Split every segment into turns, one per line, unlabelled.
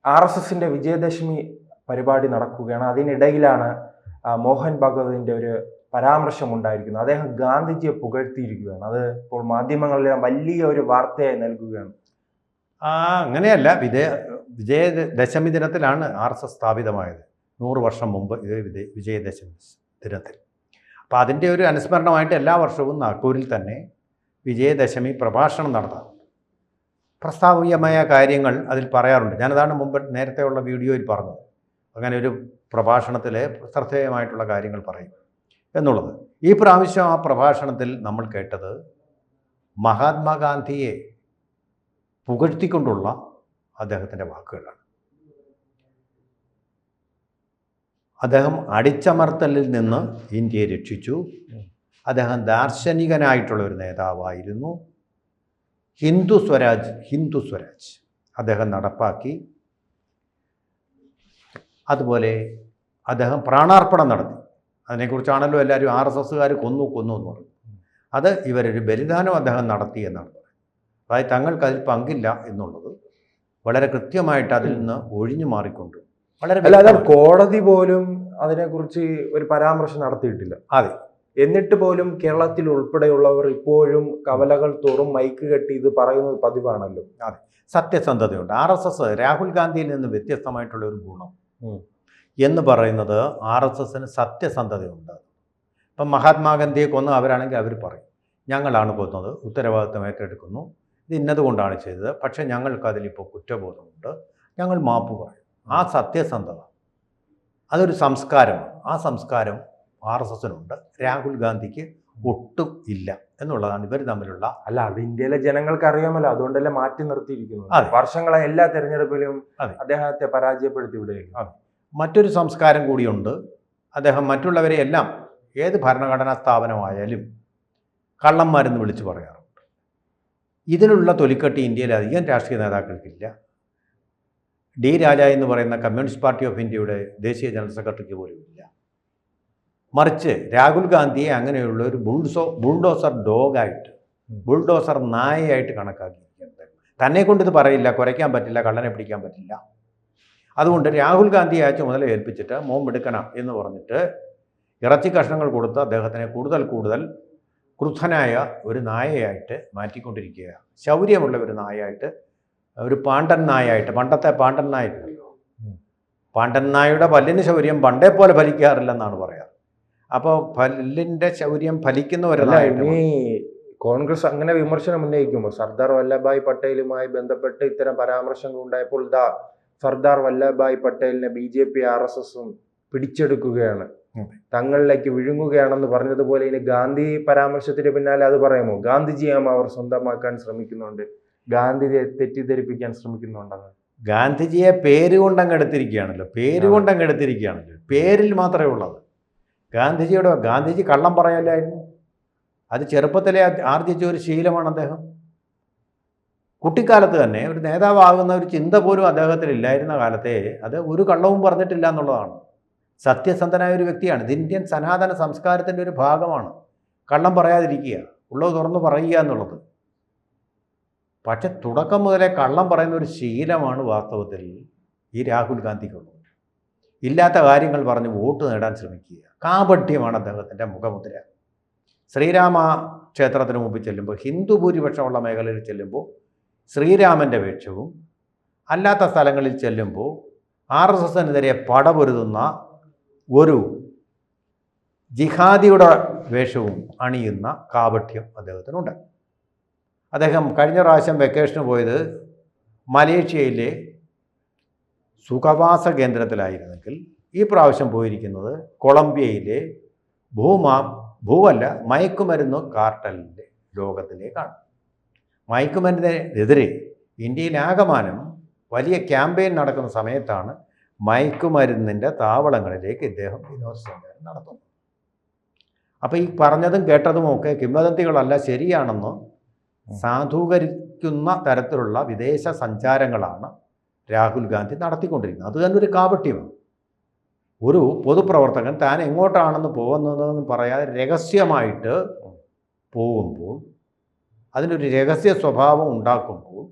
RSSന്റെ വിജയദശമി പരിപാടി നടക്കുകയാണ്. അതിനിടയിലാണ് മോഹൻ ഭഗവതിന്റെ ഒരു പരാമർശം ഉണ്ടായിരിക്കുന്നത്. അദ്ദേഹം ഗാന്ധിജിയെ പുകഴ്ത്തിയിരിക്കുകയാണ്. അത് ഇപ്പോൾ മാധ്യമങ്ങളിലെല്ലാം വലിയ ഒരു വാർത്തയായി നൽകുകയാണ്.
അങ്ങനെയല്ല, വിജയദശമി ദിനത്തിലാണ് RSS സ്ഥാപിതമായത്. 100 വർഷം മുമ്പ് ഇത് വിജയദശമി ദിനത്തിൽ. അപ്പോൾ അതിൻ്റെ ഒരു അനുസ്മരണമായിട്ട് എല്ലാ വർഷവും നാഗ്പൂരിൽ തന്നെ വിജയദശമി പ്രഭാഷണം നടത്താറുണ്ട്. പ്രസ്താവനീയമായ കാര്യങ്ങൾ അതിൽ പറയാറുണ്ട്. ഞാനതാണ് മുമ്പ് നേരത്തെയുള്ള വീഡിയോയിൽ പറഞ്ഞത്. അങ്ങനെ ഒരു പ്രഭാഷണത്തിൽ ശ്രദ്ധേയമായിട്ടുള്ള കാര്യങ്ങൾ പറയും എന്നുള്ളത്. ഈ പ്രാവശ്യം ആ പ്രഭാഷണത്തിൽ നമ്മൾ കേട്ടത് മഹാത്മാഗാന്ധിയെ പുകഴ്ത്തിക്കൊണ്ടുള്ള അദ്ദേഹത്തിൻ്റെ വാക്കുകളാണ്. അദ്ദേഹം അടിച്ചമർത്തലിൽ നിന്ന് ഇന്ത്യയെ രക്ഷിച്ചു. അദ്ദേഹം ദാർശനികനായിട്ടുള്ള ഒരു നേതാവായിരുന്നു. ഹിന്ദു സ്വരാജ് അദ്ദേഹം നടപ്പാക്കി. അതുപോലെ അദ്ദേഹം പ്രാണാർപ്പണം നടത്തി. അതിനെക്കുറിച്ചാണല്ലോ എല്ലാവരും RSSകാർ കൊന്നു എന്ന് പറഞ്ഞു. അത് ഇവരൊരു ബലിദാനം അദ്ദേഹം നടത്തി എന്നാണ് പറയുന്നത്. അതായത് തങ്ങൾക്ക് അതിൽ പങ്കില്ല എന്നുള്ളത് വളരെ കൃത്യമായിട്ട് അതിൽ നിന്ന് ഒഴിഞ്ഞു മാറിക്കൊണ്ട്
വളരെ കോടതി പോലും അതിനെക്കുറിച്ച് ഒരു പരാമർശം നടത്തിയിട്ടില്ല.
അതെ.
എന്നിട്ട് പോലും കേരളത്തിൽ ഉൾപ്പെടെയുള്ളവർ ഇപ്പോഴും കവലകൾ തോറും മൈക്ക് കെട്ടി ഇത് പറയുന്നത് പതിവാണല്ലോ.
അതെ, സത്യസന്ധതയുണ്ട്. RSS രാഹുൽ ഗാന്ധിയിൽ നിന്ന് വ്യത്യസ്തമായിട്ടുള്ള ഒരു ഗുണം എന്ന് പറയുന്നത് RSSന് സത്യസന്ധതയുണ്ട്. ഇപ്പം മഹാത്മാഗാന്ധിയെ കൊന്ന അവരാണെങ്കിൽ അവർ പറയും, ഞങ്ങളാണ് കൊന്നത്, ഉത്തരവാദിത്വം ഏറ്റെടുക്കുന്നു, ഇത് ഇന്നതുകൊണ്ടാണ് ചെയ്തത്, പക്ഷേ ഞങ്ങൾക്ക് അതിലിപ്പോൾ കുറ്റബോധമുണ്ട്, ഞങ്ങൾ മാപ്പ് പറയും. ആ സത്യസന്ധത അതൊരു സംസ്കാരമാണ്. ആ സംസ്കാരം RSSനുണ്ട്. രാഹുൽ ഗാന്ധിക്ക് ഒട്ടും ഇല്ല എന്നുള്ളതാണ് ഇവർ തമ്മിലുള്ള.
അത് ഇന്ത്യയിലെ ജനങ്ങൾക്ക് അറിയാമല്ലോ, അതുകൊണ്ടല്ലേ മാറ്റി നിർത്തിയിരിക്കുന്നു. വർഷങ്ങളെ എല്ലാ തെരഞ്ഞെടുപ്പിലും അദ്ദേഹത്തെ പരാജയപ്പെടുത്തി വിടുകയും.
മറ്റൊരു സംസ്കാരം കൂടിയുണ്ട്. അദ്ദേഹം മറ്റുള്ളവരെ എല്ലാം, ഏത് ഭരണഘടനാ സ്ഥാപനമായാലും കള്ളന്മാരെന്ന് വിളിച്ചു പറയാറുണ്ട്. ഇതിനുള്ള തൊലിക്കെട്ടി ഇന്ത്യയിലെ അധികം രാഷ്ട്രീയ നേതാക്കൾക്കില്ല. D. രാജ എന്ന് പറയുന്ന കമ്മ്യൂണിസ്റ്റ് പാർട്ടി ഓഫ് ഇന്ത്യയുടെ ദേശീയ ജനറൽ സെക്രട്ടറിക്ക് പോലും ഇല്ല. മറിച്ച് രാഹുൽ ഗാന്ധിയെ അങ്ങനെയുള്ള ഒരു ബുൾഡോസർ ഡോഗായിട്ട്, ബുൾഡോസർ നായയായിട്ട് കണക്കാക്കിയിരിക്കുന്നത്. തന്നെ കൊണ്ട് ഇത് പറയില്ല, കുരയ്ക്കാൻ പറ്റില്ല, കള്ളനെ പിടിക്കാൻ പറ്റില്ല. അതുകൊണ്ട് രാഹുൽ ഗാന്ധിയെ ആ ചുമതല ഏൽപ്പിച്ചിട്ട് മോമെടുക്കണം എന്ന് പറഞ്ഞിട്ട് ഇറച്ചി കഷ്ണങ്ങൾ കൊടുത്ത് അദ്ദേഹത്തിനെ കൂടുതൽ ക്രുദ്ധനായ ഒരു നായയായിട്ട് മാറ്റിക്കൊണ്ടിരിക്കുകയാണ്. ശൗര്യമുള്ള ഒരു നായയായിട്ട്, ഒരു പാണ്ഡൻ നായായിട്ട്. പണ്ടത്തെ പാണ്ഡൻ നായല്ലോ, പാണ്ഡൻ നായയുടെ പല്ലിന് ശൗര്യം പണ്ടേ പോലെ ഫലിക്കാറില്ലെന്നാണ് പറയാറ്. അപ്പോൾ പല്ലിൻ്റെ ശൗര്യം ഫലിക്കുന്നവരല്ല.
കോൺഗ്രസ് അങ്ങനെ വിമർശനം ഉന്നയിക്കുമ്പോൾ സർദാർ വല്ലഭായ് പട്ടേലുമായി ബന്ധപ്പെട്ട് ഇത്തരം പരാമർശങ്ങൾ ഉണ്ടായപ്പോൾ സർദാർ വല്ലഭായ് പട്ടേലിനെ BJP RSSും പിടിച്ചെടുക്കുകയാണ്, തങ്ങളിലേക്ക് വിഴുങ്ങുകയാണെന്ന് പറഞ്ഞതുപോലെ ഇനി ഗാന്ധി പരാമർശത്തിന് പിന്നാലെ അത് പറയുമോ? ഗാന്ധിജിയാമ അവർ സ്വന്തമാക്കാൻ ശ്രമിക്കുന്നുണ്ട്, ഗാന്ധിജിയെ തെറ്റിദ്ധരിപ്പിക്കാൻ ശ്രമിക്കുന്നുണ്ടെന്ന്.
ഗാന്ധിജിയെ പേരുകൊണ്ടങ്ങെടുത്തിരിക്കുകയാണല്ലോ, പേരിൽ മാത്രമേ ഉള്ളത്. ഗാന്ധിജി കള്ളം പറയലായിരുന്നു. അത് ചെറുപ്പത്തിലെ ആർജിച്ച ഒരു ശീലമാണ് അദ്ദേഹം. കുട്ടിക്കാലത്ത് തന്നെ ഒരു നേതാവാകുന്ന ഒരു ചിന്ത പോലും അദ്ദേഹത്തിലില്ലായിരുന്ന കാലത്തെ അത് ഒരു കള്ളവും പറഞ്ഞിട്ടില്ല എന്നുള്ളതാണ്. സത്യസന്ധനായ ഒരു വ്യക്തിയാണ്. ഇത് ഇന്ത്യൻ സനാതന സംസ്കാരത്തിൻ്റെ ഒരു ഭാഗമാണ്. കള്ളം പറയാതിരിക്കുക, ഉള്ളത് തുറന്ന് പറയുക എന്നുള്ളത്. പക്ഷെ തുടക്കം മുതലേ കള്ളം പറയുന്ന ഒരു ശീലമാണ് വാസ്തവത്തിൽ ഈ രാഹുൽ ഗാന്ധിക്കുള്ളത്. ഇല്ലാത്ത കാര്യങ്ങൾ പറഞ്ഞ് വോട്ട് നേടാൻ ശ്രമിക്കുക, കാപട്യമാണ് അദ്ദേഹത്തിൻ്റെ മുഖമുദ്ര. ശ്രീരാമ ക്ഷേത്രത്തിന് മുമ്പിൽ ചെല്ലുമ്പോൾ, ഹിന്ദു ഭൂരിപക്ഷമുള്ള മേഖലയിൽ ചെല്ലുമ്പോൾ ശ്രീരാമൻ്റെ വേഷവും, അല്ലാത്ത സ്ഥലങ്ങളിൽ ചെല്ലുമ്പോൾ RSSനെതിരെ പടപൊരുതുന്ന ഒരു ജിഹാദിയുടെ വേഷവും അണിയുന്ന കാപട്യം അദ്ദേഹത്തിനുണ്ട്. അദ്ദേഹം കഴിഞ്ഞ പ്രാവശ്യം വെക്കേഷന് പോയത് മലേഷ്യയിലെ സുഖവാസ കേന്ദ്രത്തിലായിരുന്നെങ്കിൽ ഈ പ്രാവശ്യം പോയിരിക്കുന്നത് കൊളംബിയയിലെ മയക്കുമരുന്ന് കാർട്ടലിൻ്റെ ലോകത്തിലേക്കാണ്. മയക്കുമരുന്നിനെതിരെ ഇന്ത്യയിലാകമാനം വലിയ ക്യാമ്പയിൻ നടക്കുന്ന സമയത്താണ് മയക്കുമരുന്നിൻ്റെ താവളങ്ങളിലേക്ക് ഇദ്ദേഹം വിനോദസഞ്ചാരം നടത്തുന്നത്. അപ്പോൾ ഈ പറഞ്ഞതും കേട്ടതുമൊക്കെ കിംവദന്തികളല്ല, ശരിയാണെന്ന് സാധൂകരിക്കുന്ന തരത്തിലുള്ള വിദേശ സഞ്ചാരങ്ങളാണ് രാഹുൽ ഗാന്ധി നടത്തിക്കൊണ്ടിരിക്കുന്നത്. അത് തന്നെ ഒരു കാപട്യമാണ്. ഒരു പൊതുപ്രവർത്തകൻ താൻ എങ്ങോട്ടാണെന്ന് പോകുന്നതെന്ന് പറയാതെ രഹസ്യമായിട്ട് പോകുമ്പോൾ, അതിനൊരു രഹസ്യ സ്വഭാവം ഉണ്ടാക്കുമ്പോൾ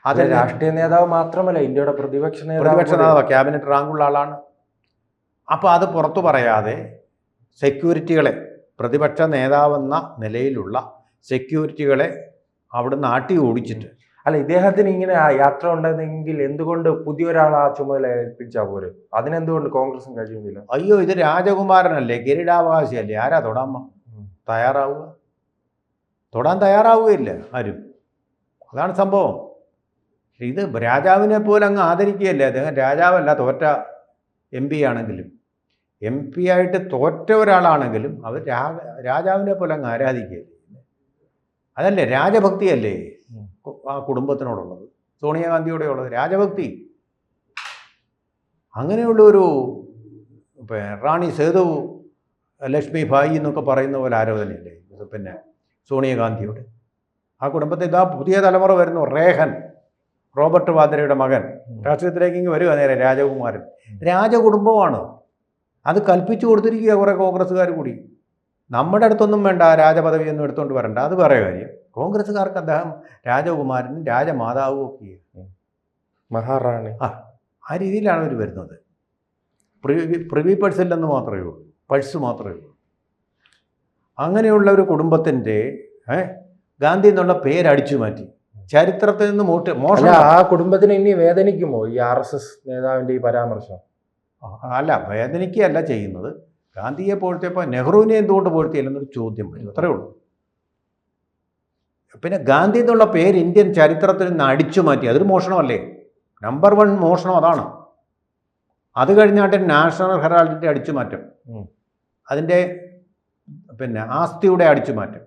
അത് രാഷ്ട്രീയ നേതാവ് മാത്രമല്ല, ഇന്ത്യയുടെ പ്രതിപക്ഷ
നേതാവ്, ക്യാബിനറ്റ് റാങ്കുള്ള ആളാണ്. അപ്പോൾ അത് പുറത്തു പറയാതെ സെക്യൂരിറ്റികളെ, പ്രതിപക്ഷ നേതാവെന്ന നിലയിലുള്ള സെക്യൂരിറ്റികളെ അവിടുന്ന് ആട്ടി ഓടിച്ചിട്ട്,
അല്ല, ഇദ്ദേഹത്തിന് ഇങ്ങനെ യാത്ര ഉണ്ടെന്നെങ്കിൽ എന്തുകൊണ്ട് പുതിയൊരാൾ ആ ചുമതല ഏൽപ്പിച്ചാൽ പോരെ? അതിനെന്തുകൊണ്ട് കോൺഗ്രസും കഴിയുന്നില്ല?
അയ്യോ, ഇത് രാജകുമാരനല്ലേ, കിരീടാവകാശിയല്ലേ, ആരാ തൊടാൻ തയ്യാറാവുക? തൊടാൻ തയ്യാറാവുകയില്ല ആരും. അതാണ് സംഭവം. ഇത് രാജാവിനെ പോലെ അങ്ങ് ആദരിക്കുകയല്ലേ. അദ്ദേഹം രാജാവല്ല, തോറ്റ MP ആണെങ്കിലും, MP ആയിട്ട് തോറ്റ ഒരാളാണെങ്കിലും അവർ രാജാവിനെ പോലെ അങ്ങ് ആരാധിക്കുകയല്ലേ. അതല്ലേ രാജഭക്തിയല്ലേ ആ കുടുംബത്തിനോടുള്ളത്, സോണിയാഗാന്ധിയോടെയുള്ളത് രാജഭക്തി. അങ്ങനെയുള്ളൊരു റാണി സേതു ലക്ഷ്മി ഭായി എന്നൊക്കെ പറയുന്ന പോലെ ആരോധനയല്ലേ പിന്നെ സോണിയാഗാന്ധിയോട്. ആ കുടുംബത്തിൽ ഇതാ പുതിയ തലമുറ വരുന്നു. റോബർട്ട് വാദ്രയുടെ മകൻ രാഷ്ട്രീയത്തിലേക്ക് ഇങ്ങ് വരിക, നേരെ രാജകുമാരൻ. രാജകുടുംബമാണ്, അത് കൽപ്പിച്ചു കൊടുത്തിരിക്കുക കുറേ കോൺഗ്രസ്സുകാർ കൂടി. നമ്മുടെ അടുത്തൊന്നും വേണ്ട, രാജപദവിയൊന്നും എടുത്തുകൊണ്ട് വരണ്ട, അത് വേറെ കാര്യം. കോൺഗ്രസ്സുകാർക്ക് അദ്ദേഹം രാജകുമാരനും രാജമാതാവും ഒക്കെ,
മഹാറാണി,
ആ രീതിയിലാണ് അവർ വരുന്നത്. പ്രിവി പഴ്സില്ലെന്ന് മാത്രമേ ഉള്ളൂ, പഴ്സ് മാത്രമേ ഉള്ളൂ. അങ്ങനെയുള്ള ഒരു കുടുംബത്തിൻ്റെ ഗാന്ധി എന്നുള്ള പേര് അടിച്ചു മാറ്റി, ചരിത്രത്തിൽ നിന്ന് മോശം.
ആ കുടുംബത്തിന് ഇനി വേദനിക്കുമോ ഈ RSS നേതാവിൻ്റെ ഈ പരാമർശം?
അല്ല, വേദനിക്കുകയല്ല ചെയ്യുന്നത്. ഗാന്ധിയെ പോഴ്ത്തിയപ്പോൾ നെഹ്റുവിനെ എന്തുകൊണ്ട് പോഴ്ത്തിയില്ലെന്നൊരു ചോദ്യം വരും, അത്രേ ഉള്ളൂ. പിന്നെ ഗാന്ധി എന്നുള്ള പേര് ഇന്ത്യൻ ചരിത്രത്തിൽ നിന്ന് അടിച്ചു മാറ്റി, അതൊരു മോഷണമല്ലേ? നമ്പർ 1 മോഷണം അതാണ്. അത് കഴിഞ്ഞാട്ട് നാഷണൽ ഹെറാൾഡിൻ്റെ അടിച്ചുമാറ്റം, അതിൻ്റെ പിന്നെ ആസ്തിയുടെ അടിച്ചുമാറ്റം.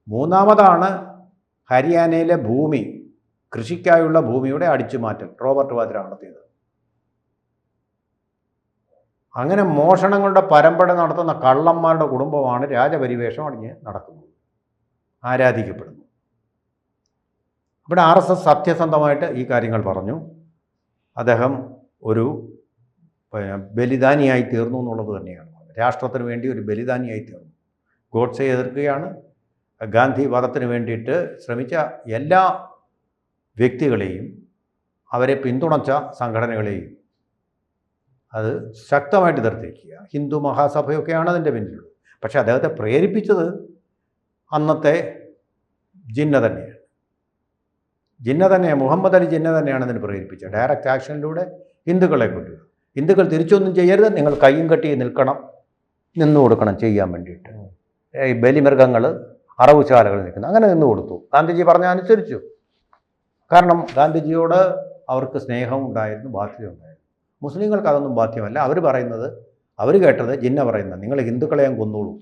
മൂന്നാമതാണ് ഹരിയാനയിലെ ഭൂമി, കൃഷിക്കായുള്ള ഭൂമിയുടെ അടിച്ചുമാറ്റൽ റോബർട്ട് വാദ്ര നടത്തിയത്. അങ്ങനെ മോഷണങ്ങളുടെ പരമ്പര നടത്തുന്ന കള്ളന്മാരുടെ കുടുംബമാണ് രാജപരിവേഷം അണിഞ്ഞ് നടക്കുന്നത്, ആരാധിക്കപ്പെടുന്നു. ഇവിടെ RSS സത്യസന്ധമായിട്ട് ഈ കാര്യങ്ങൾ പറഞ്ഞു. അദ്ദേഹം ഒരു ബലിദാനിയായി തീർന്നു എന്നുള്ളത് തന്നെയാണ്. രാഷ്ട്രത്തിന് വേണ്ടി ഒരു ബലിദാനിയായി തീർന്നു. ഗോഡ്സെ എതിർക്കുകയാണ്. ഗാന്ധി വധത്തിന് വേണ്ടിയിട്ട് ശ്രമിച്ച എല്ലാ വ്യക്തികളെയും, അവരെ പിന്തുണച്ച സംഘടനകളെയും അത് ശക്തമായിട്ട് എതിർത്തിരിക്കുക. ഹിന്ദു മഹാസഭയൊക്കെയാണ് അതിൻ്റെ പിന്നിലുള്ളത്. പക്ഷേ അദ്ദേഹത്തെ പ്രേരിപ്പിച്ചത് അന്നത്തെ ജിന്ന തന്നെയാണ്. മുഹമ്മദ് അലി ജിന്ന തന്നെയാണ് അതിന് പ്രേരിപ്പിച്ചത്. ഡയറക്റ്റ് ആക്ഷനിലൂടെ ഹിന്ദുക്കളെ കൊല്ലുക. ഹിന്ദുക്കൾ തിരിച്ചൊന്നും ചെയ്യരുത്, നിങ്ങൾ കയ്യും കെട്ടി നിൽക്കണം, നിന്നു കൊടുക്കണം ചെയ്യാൻ വേണ്ടിയിട്ട്. ഈ ബലിമൃഗങ്ങൾ അറവുശാലകളിൽ നിൽക്കുന്നു, അങ്ങനെ നിന്നു കൊടുത്തു. ഗാന്ധിജി പറഞ്ഞ അനുസരിച്ചു. കാരണം ഗാന്ധിജിയോട് അവർക്ക് സ്നേഹം ഉണ്ടായിരുന്നു, ബാധ്യതയുണ്ടായിരുന്നു. മുസ്ലിങ്ങൾക്ക് അതൊന്നും ബാധ്യമല്ല. അവർ കേട്ടത് ജിന്ന പറയുന്നത്, നിങ്ങൾ ഹിന്ദുക്കളെ ഞാൻ കൊന്നോളൂ,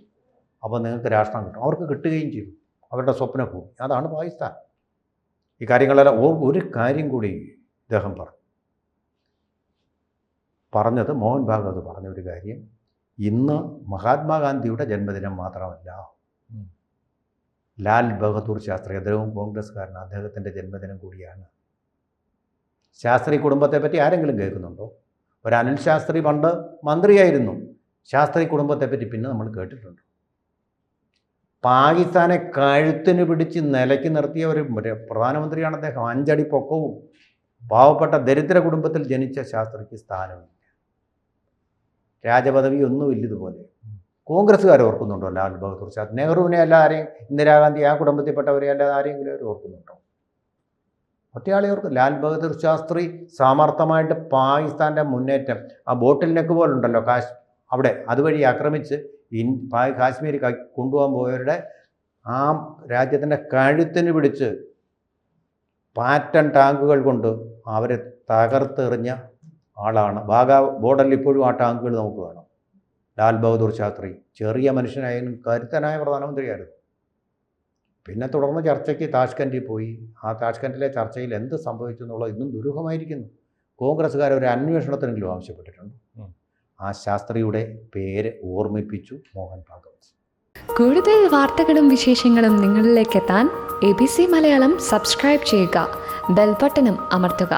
അപ്പോൾ നിങ്ങൾക്ക് രാഷ്ട്രം കിട്ടും. അവർക്ക് കിട്ടുകയും ചെയ്തു, അവരുടെ സ്വപ്നഭൂമി അതാണ് പാകിസ്ഥാൻ. ഈ കാര്യങ്ങളെല്ലാം ഒരു കാര്യം കൂടി ഇദ്ദേഹം പറഞ്ഞത്, മോഹൻ ഭാഗവത് പറഞ്ഞ ഒരു കാര്യം, ഇന്ന് മഹാത്മാഗാന്ധിയുടെ ജന്മദിനം മാത്രമല്ല, ലാൽ ബഹദൂർ ശാസ്ത്രി, അദ്ദേഹവും കോൺഗ്രസ്സുകാരനാണ്, അദ്ദേഹത്തിൻ്റെ ജന്മദിനം കൂടിയാണ്. ശാസ്ത്രി കുടുംബത്തെപ്പറ്റി ആരെങ്കിലും കേൾക്കുന്നുണ്ടോ? ഒരു അനിൽ ശാസ്ത്രി പണ്ട് മന്ത്രിയായിരുന്നു. ശാസ്ത്രി കുടുംബത്തെപ്പറ്റി പിന്നെ നമ്മൾ കേട്ടിട്ടുണ്ട്. പാകിസ്ഥാനെ കഴുത്തിന് പിടിച്ച് നിലയ്ക്ക് നിർത്തിയ ഒരു പ്രധാനമന്ത്രിയാണ് അദ്ദേഹം. 5 അടി പൊക്കവും, പാവപ്പെട്ട ദരിദ്ര കുടുംബത്തിൽ ജനിച്ച ശാസ്ത്രിക്ക് സ്ഥാനമില്ല, രാജപദവി ഒന്നുമില്ല. ഇതുപോലെ കോൺഗ്രസ്സുകാർ ഓർക്കുന്നുണ്ടോ ലാൽ ബഹദൂർ ശാസ്ത്രി? നെഹ്റുവിനെ അല്ല ആരെയും, ഇന്ദിരാഗാന്ധി ആ കുടുംബത്തിൽപ്പെട്ടവരെ അല്ലാതെ ആരെങ്കിലും അവർ ഓർക്കുന്നുണ്ടോ? ഒറ്റയാളെ ഓർക്കും. ലാൽ ബഹദൂർ ശാസ്ത്രി സമർത്ഥമായിട്ട് പാകിസ്ഥാൻ്റെ മുന്നേറ്റം, ആ ബോട്ടിൽ നെക്ക് പോലുണ്ടല്ലോ അവിടെ, അതുവഴി ആക്രമിച്ച് കാശ്മീർ കൊണ്ടുപോകാൻ പോയവരുടെ ആ രാജ്യത്തിൻ്റെ കഴുത്തിന് പിടിച്ച് പാറ്റൻ ടാങ്കുകൾ കൊണ്ട് അവരെ തകർത്തെറിഞ്ഞ ആളാണ്. ബോർഡറിൽ ഇപ്പോഴും ആ ടാങ്കുകൾ നമുക്ക് വേണം. ലാൽ ബഹദൂർ ശാസ്ത്രി ചെറിയ മനുഷ്യനായാലും കരുത്തനായ പ്രധാനമന്ത്രിയായിരുന്നു. പിന്നെ തുടർന്ന് ചർച്ചയ്ക്ക് താഷ്കൻഡിൽ പോയി. ആ താഷ്കൻഡിലെ ചർച്ചയിൽ എന്ത് സംഭവിച്ചു എന്നുള്ളത് ഇന്നും ദുരൂഹമായിരിക്കുന്നു. കോൺഗ്രസ്സുകാർ ഒരു അന്വേഷണത്തിനെങ്കിലും ആവശ്യപ്പെട്ടിട്ടുണ്ട്. ആ ശാസ്ത്രിയുടെ പേര് ഓർമ്മിപ്പിച്ചു മോഹൻ ഭാഗവത്.
കൂടുതൽ വാർത്തകളും വിശേഷങ്ങളും നിങ്ങളിലേക്ക് എത്താൻ ABC മലയാളം സബ്സ്ക്രൈബ് ചെയ്യുക, ബെൽബട്ടനും അമർത്തുക.